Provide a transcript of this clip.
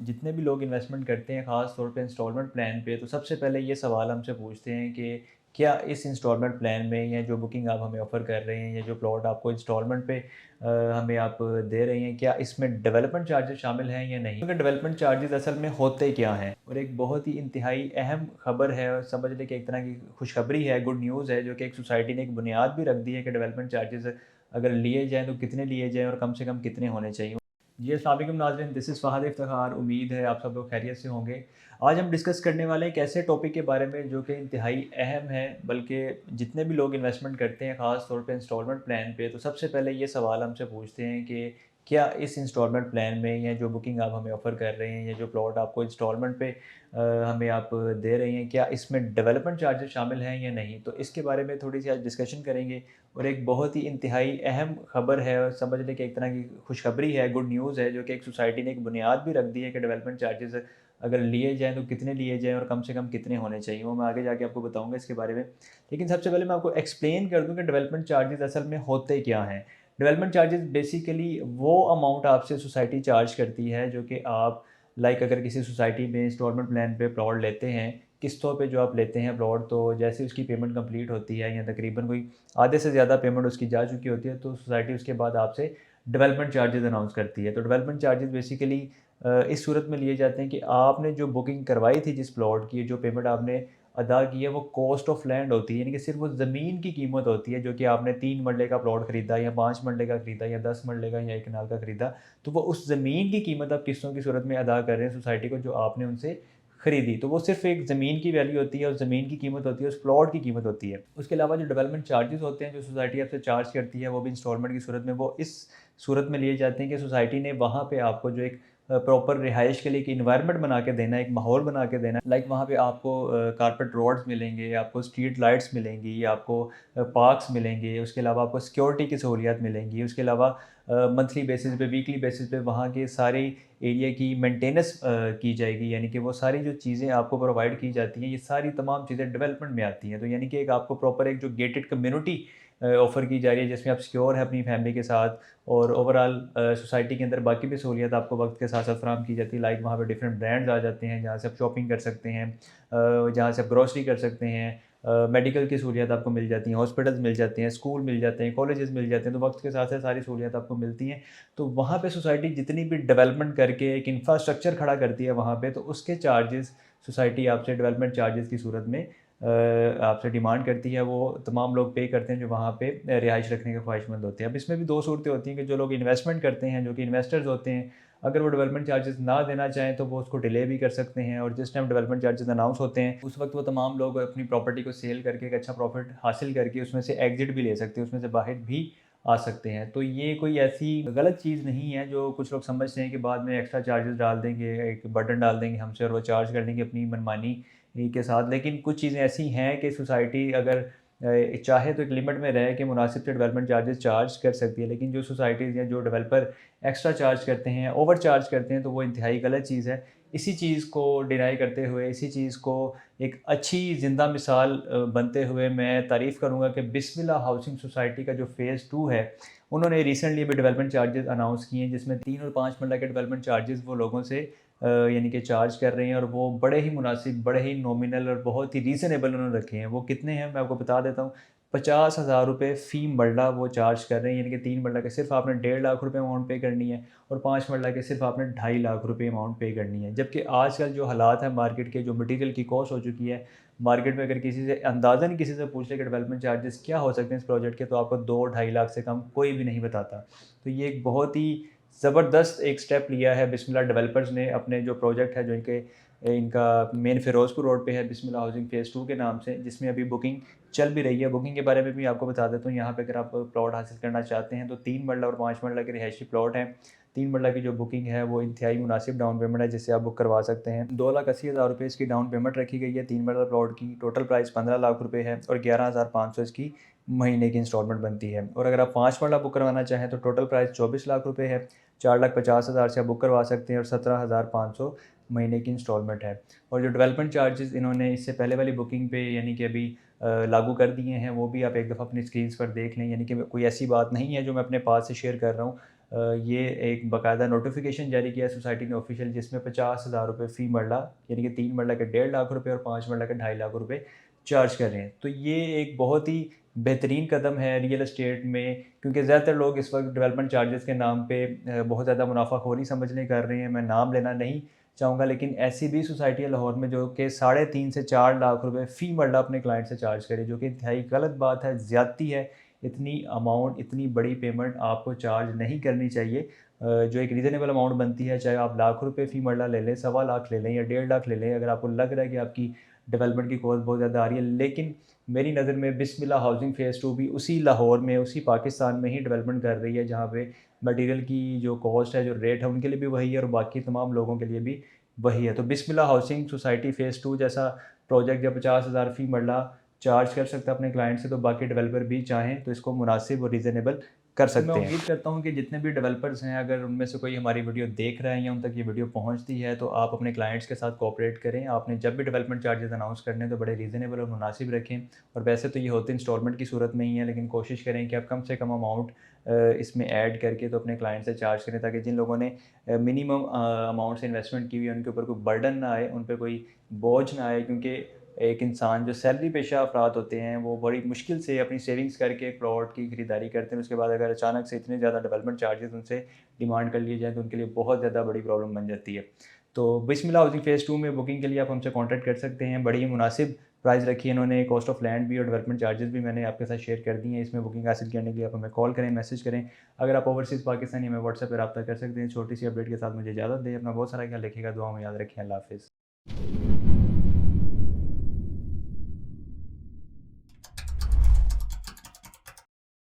जितने भी लोग इन्वेस्टमेंट करते हैं ख़ास तौर पे इंस्टॉलमेंट प्लान पे, तो सबसे पहले ये सवाल हमसे पूछते हैं कि क्या इस इंस्टॉलमेंट प्लान में या जो बुकिंग आप हमें ऑफ़र कर रहे हैं या जो प्लॉट आपको इंस्टॉलमेंट पे हमें आप दे रहे हैं, क्या इसमें डेवलपमेंट चार्जेस शामिल हैं या नहीं? क्योंकि डेवलपमेंट चार्जेस असल में होते क्या हैं? और एक बहुत ही इंतहाई अहम खबर है और समझ लें कि एक तरह की खुशखबरी है, गुड न्यूज़ है, जो कि एक सोसाइटी ने एक बुनियाद भी रख दी है कि डेवलपमेंट चार्जेस अगर लिए जाएँ तो कितने लिए जाएँ और कम से कम कितने होने चाहिए। जी, अस्सलाम वालेकुम नाज़रीन, दिस इज़ फ़हद इफ्तिख़ार। उम्मीद है आप सब लोग खैरियत से होंगे। आज हम डिस्कस करने वाले हैं एक ऐसे टॉपिक के बारे में जो कि इंतहाई अहम है, बल्कि जितने भी लोग इन्वेस्टमेंट करते हैं ख़ास तौर पे इंस्टॉलमेंट प्लान पे, तो सबसे पहले ये सवाल हमसे पूछते हैं कि क्या इस इंस्टॉलमेंट प्लान में या जो बुकिंग आप हमें ऑफ़र कर रहे हैं या जो प्लॉट आपको इंस्टॉलमेंट पे हमें आप दे रहे हैं, क्या इसमें डेवलपमेंट चार्जेस शामिल हैं या नहीं? तो इसके बारे में थोड़ी-सी आज डिस्कशन करेंगे। और एक बहुत ही इंतहाई अहम खबर है और समझ लें कि एक तरह की खुशखबरी है, गुड न्यूज़ है, जो कि एक सोसाइटी ने एक बुनियाद भी रख दी है कि डेवलपमेंट चार्जेस अगर लिए जाएँ तो कितने लिए जाएँ और कम से कम कितने होने चाहिए, वो मैं आगे जाके आपको बताऊँगा इसके बारे में। लेकिन सबसे पहले मैं आपको एक्सप्लेन कर दूँ कि डेवलपमेंट चार्जेस असल में होते क्या हैं। डेवलपमेंट चार्जेस बेसिकली वो अमाउंट आपसे सोसाइटी चार्ज करती है जो कि आप अगर किसी सोसाइटी में इंस्टॉलमेंट प्लान पे प्लॉट लेते हैं, किस्तों पे जो आप लेते हैं प्लॉट, तो जैसे उसकी पेमेंट कंप्लीट होती है या तकरीबन कोई आधे से ज़्यादा पेमेंट उसकी जा चुकी होती है, तो सोसाइटी उसके बाद आपसे डेवलपमेंट चार्जेज़ अनाउंस करती है। तो डेवलपमेंट चार्जेज़ बेसिकली इस सूरत में लिए जाते हैं कि आपने जो बुकिंग करवाई थी जिस प्लॉट की, जो पेमेंट आपने अदा की है, वो कॉस्ट ऑफ लैंड होती है, यानी कि सिर्फ़ वो ज़मीन की कीमत होती है, जो कि आपने 3 मरले का प्लॉट खरीदा या 5 मरले का खरीदा या 10 मरले का या 1 कनाल का खरीदा, तो वो उस ज़मीन की कीमत आप किस्तों की सूरत में अदा कर रहे हैं सोसाइटी को, जो आपने उनसे खरीदी। तो वो सिर्फ़ एक ज़मीन की वैल्यू होती है, उस ज़मीन की कीमत होती है, उस प्लॉट की कीमत होती है। उसके अलावा जो डेवलपमेंट चार्जेज़ होते हैं, जो सोसाइटी आपसे चार्ज करती है, वो भी इंस्टॉलमेंट की सूरत में, वो इस सूरत में लिए जाते हैं कि सोसाइटी ने वहाँ पे आपको जो एक प्रॉपर रिहाइश के लिए एक एनवायरनमेंट बना के देना है, एक माहौल बना के देना है। वहाँ पे आपको कारपेट रोड्स मिलेंगे, आपको स्ट्रीट लाइट्स मिलेंगी, आपको पार्क्स मिलेंगे, उसके अलावा आपको सिक्योरिटी की सहूलियत मिलेंगी, उसके अलावा मंथली बेसिस पे, वीकली बेसिस पे वहाँ के सारी एरिया की मेंटेनेंस की जाएगी, यानी कि वो सारी जो चीज़ें आपको प्रोवाइड की जाती हैं, ये सारी तमाम चीज़ें डेवलपमेंट में आती हैं। तो यानी कि एक आपको प्रॉपर एक जो गेटेड कम्युनिटी ऑफ़र की जा रही है, जिसमें आप सिक्योर हैं अपनी फैमिली के साथ, और ओवरऑल सोसाइटी के अंदर बाकी भी सहूलियत आपको वक्त के साथ साथ फराहम की जाती है। वहाँ पे डिफरेंट ब्रांड्स आ जाते हैं, जहाँ से आप शॉपिंग कर सकते हैं, जहाँ से आप ग्रोसरी कर सकते हैं, मेडिकल की सहूलियत आपको मिल जाती हैं, हॉस्पिटल्स मिल जाते हैं, स्कूल मिल जाते हैं, कॉलेजेस मिल जाते हैं, तो वक्त के साथ साथ सारी सहूलियत आपको मिलती हैं। तो वहाँ पे सोसाइटी जितनी भी डेवलपमेंट करके एक इंफ्रास्ट्रक्चर खड़ा करती है वहाँ पे, तो उसके चार्जेस सोसाइटी आपसे डेवलपमेंट चार्जेस की सूरत में आपसे डिमांड करती है, वो तमाम लोग पे करते हैं जो वहाँ पे रिहाइश रखने के ख्वाहिशमंद होते हैं। अब इसमें भी 2 सूरतें होती हैं कि जो लोग इन्वेस्टमेंट करते हैं, जो कि इन्वेस्टर्स होते हैं, अगर वो डेवलपमेंट चार्जेस ना देना चाहें तो वो उसको डिले भी कर सकते हैं, और जिस टाइम डेवलपमेंट चार्जेस अनाउंस होते हैं, उस वक्त वो तमाम लोग अपनी प्रॉपर्टी को सेल करके एक अच्छा प्रॉफिट हासिल करके उसमें से एग्ज़िट भी ले सकते हैं, उसमें से बाहर भी आ सकते हैं। तो ये कोई ऐसी गलत चीज़ नहीं है जो कुछ लोग समझते हैं कि बाद में एक्स्ट्रा चार्जेस डाल देंगे, एक बर्डन डाल देंगे हमसे और वो चार्ज कर देंगे अपनी मनमानी के साथ। लेकिन कुछ चीज़ें ऐसी हैं कि सोसाइटी अगर चाहे तो एक लिमिट में रह के मुनासिब से डेवलपमेंट चार्जेस चार्ज कर सकती है, लेकिन जो सोसाइटीज़ या जो डेवलपर एक्स्ट्रा चार्ज करते हैं, ओवर चार्ज करते हैं, तो वो इंतहाई गलत चीज़ है। इसी चीज़ को डिनाई करते हुए, इसी चीज़ को एक अच्छी ज़िंदा मिसाल बनते हुए मैं तारीफ़ करूँगा कि बिस्मिल्लाह हाउसिंग सोसाइटी का जो फ़ेज़ 2 है, उन्होंने रिसेंटली अभी डेवलपमेंट चार्जेस अनाउंस किए हैं, जिसमें 3 और 5 मरला के डेवलपमेंट चार्जेस वो लोगों से यानी कि चार्ज कर रहे हैं, और वो बड़े ही मुनासिब, बड़े ही नॉमिनल और बहुत ही रीज़नेबल उन्होंने रखे हैं। वो कितने हैं मैं आपको बता देता हूँ। 50,000 रुपए फ़ी मरला वो चार्ज कर रहे हैं, यानी कि 3 मरला के सिर्फ़ आपने 1.5 लाख रुपए अमाउंट पे करनी है, और 5 मरला के सिर्फ़ आपने 2.5 लाख रुपए अमाउंट पे करनी है। जबकि आजकल जो हालात हैं मार्केट के, जो मटीरियल की कॉस्ट हो चुकी है, मार्केट में अगर किसी से अंदाज़न किसी से पूछ ले कि डेवलपमेंट चार्जेस क्या हो सकते हैं इस प्रोजेक्ट के, तो आपको 2 ढाई लाख से कम कोई भी नहीं बताता। तो ये एक बहुत ही ज़बरदस्त एक स्टेप लिया है बिस्मिल्लाह डेवलपर्स ने, अपने जो प्रोजेक्ट है, जो इनका मेन फ़िरोज़पुर रोड पे है, बिस्मिल्लाह हाउसिंग फ़ेज़ 2 के नाम से, जिसमें अभी बुकिंग चल भी रही है। बुकिंग के बारे में भी आपको बता देता हूँ, यहाँ पे अगर आप प्लॉट हासिल करना चाहते हैं तो 3 मरला और 5 मरला के रिहायशी प्लॉट हैं। 3 मरला की जो बुकिंग है वो इंतहाई मुनासिब डाउन पेमेंट है, जिससे आप बुक करवा सकते हैं। 2,80,000 रुपये इसकी डाउन पेमेंट रखी गई है 3 मरला प्लॉट की। टोटल प्राइस 15 लाख रुपए है, और 11,500 इसकी महीने की इंस्टॉलमेंट बनती है। और अगर आप 5 मरला बुक करवाना चाहें तो टोटल प्राइस 24 लाख रुपए है। 4,50,000 से आप बुक करवा सकते हैं, और 17,500 महीने की इंस्टॉलमेंट है। और जो डेवलपमेंट चार्जेस इन्होंने इससे पहले वाली बुकिंग पे यानी कि अभी लागू कर दिए हैं, वो भी आप एक दफ़ा अपनी स्क्रीन्स पर देख लें। यानी कि कोई ऐसी बात नहीं है जो मैं अपने पास से शेयर कर रहा हूँ। ये एक बाकायदा नोटिफिकेशन जारी किया है सोसाइटी ने ऑफिशियल, जिसमें 50,000 रुपये फ़ी मरला, यानी कि 3 मरला के 1.5 लाख रुपए और 5 मरला के 2.5 लाख रुपए चार्ज कर रहे हैं। तो ये एक बहुत ही बेहतरीन कदम है रियल एस्टेट में, क्योंकि ज़्यादातर लोग इस वक्त डेवलपमेंट चार्जेस के नाम पे बहुत ज़्यादा मुनाफाखोरी समझने कर रहे हैं। मैं नाम लेना नहीं चाहूँगा, लेकिन ऐसी भी सोसाइटी है लाहौर में जो कि 3.5 से 4 लाख रुपए फ़ी मरला अपने क्लाइंट से चार्ज करे, जो कि इंतहाई गलत बात है, ज़्यादती है। इतनी अमाउंट, इतनी बड़ी पेमेंट आपको चार्ज नहीं करनी चाहिए। जो एक रीज़नेबल अमाउंट बनती है, चाहे आप लाख रुपए फ़ी मरला ले लें, 1.25 लाख ले लें या 1.5 लाख ले लें, अगर आपको लग रहा है कि आपकी डेवलपमेंट की कॉस्ट बहुत ज़्यादा आ रही है। लेकिन मेरी नज़र में बिस्मिल्लाह हाउसिंग फ़ेज़ 2 भी उसी लाहौर में, उसी पाकिस्तान में ही डेवलपमेंट कर रही है, जहाँ पे मटीरियल की जो कॉस्ट है, जो रेट है, उनके लिए भी वही है और बाकी तमाम लोगों के लिए भी वही है। तो बिस्मिल्लाह हाउसिंग सोसाइटी फ़ेज़ 2 जैसा प्रोजेक्ट जब 50,000 फ़ी मरला चार्ज कर सकता है अपने क्लाइंट से, तो बाकी डेवलपर भी चाहें तो इसको मुनासिब और रीज़नेबल कर तो मैं सकते हैं। उम्मीद करता हूँ कि जितने भी डेवलपर्स हैं, अगर उनमें से कोई हमारी वीडियो देख रहा है या उन तक ये वीडियो पहुँचती है, तो आप अपने क्लाइंट्स के साथ कोऑपरेट करें। आपने जब भी डेवलपमेंट चार्जेज़ अनाउंस करने हैं, तो बड़े रीज़नेबल और मुनासिब रखें। और वैसे तो ये होते इंस्टॉलमेंट की सूरत में ही है, लेकिन कोशिश करें कि आप कम से कम अमाउंट इसमें ऐड करके तो अपने क्लाइंट से चार्ज करें, ताकि जिन लोगों ने मिनिमम अमाउंट से इन्वेस्टमेंट की हुई है, उनके ऊपर कोई बर्डन ना आए, उन पे कोई बोझ ना आए। क्योंकि एक इंसान जो सैलरी पेशा अफराद होते हैं, वो बड़ी मुश्किल से अपनी सेविंग्स करके एक प्लॉट की खरीदारी करते हैं। उसके बाद अगर अचानक से इतने ज़्यादा डेवलपमेंट चार्जेस उनसे डिमांड कर लिए जाएँ, तो उनके लिए बहुत ज़्यादा बड़ी प्रॉब्लम बन जाती है। तो बिस्मिल्लाह हाउसिंग फ़ेज़ 2 में बुकिंग के लिए आप हमसे कॉन्टैक्ट कर सकते हैं। बड़ी ही मुनासिब प्राइस रखी है इन्होंने, कॉस्ट ऑफ लैंड भी और डेवलपमेंट चार्जेस भी मैंने आपके साथ शेयर कर दिए हैं। इसमें बुकिंग हासिल करने के लिए आप हमें कॉल करें, मैसेज करें। अगर आप ओवरसीज़ पाकिस्तानी, हमें व्हाट्सएप पे रब्ता कर सकते हैं। छोटी सी अपडेट के साथ मुझे इजाज़त दें। अपना बहुत सारा ख्याल रखिएगा, दुआ में याद रखें। अल्लाह हाफ़िज़।